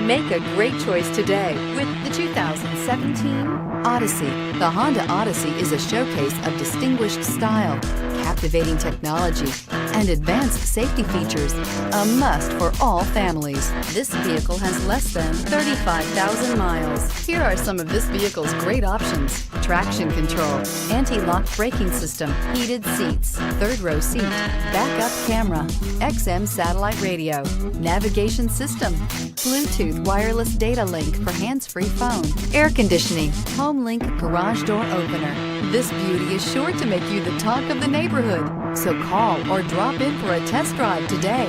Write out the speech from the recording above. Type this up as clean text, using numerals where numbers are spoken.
Make a great choice today with the 2017 Odyssey. The Honda Odyssey is a showcase of distinguished style, captivating technology, and advanced safety features. A must for all families. This vehicle has less than 35,000 miles. Here are some of this vehicle's great options: traction control, anti-lock braking system, heated seats, third row seat, backup camera, XM satellite radio, navigation system, Bluetooth wireless data link for hands-free phone, air conditioning, home link garage door opener. This beauty is sure to make you the talk of the neighborhood. So call or drop in for a test drive today.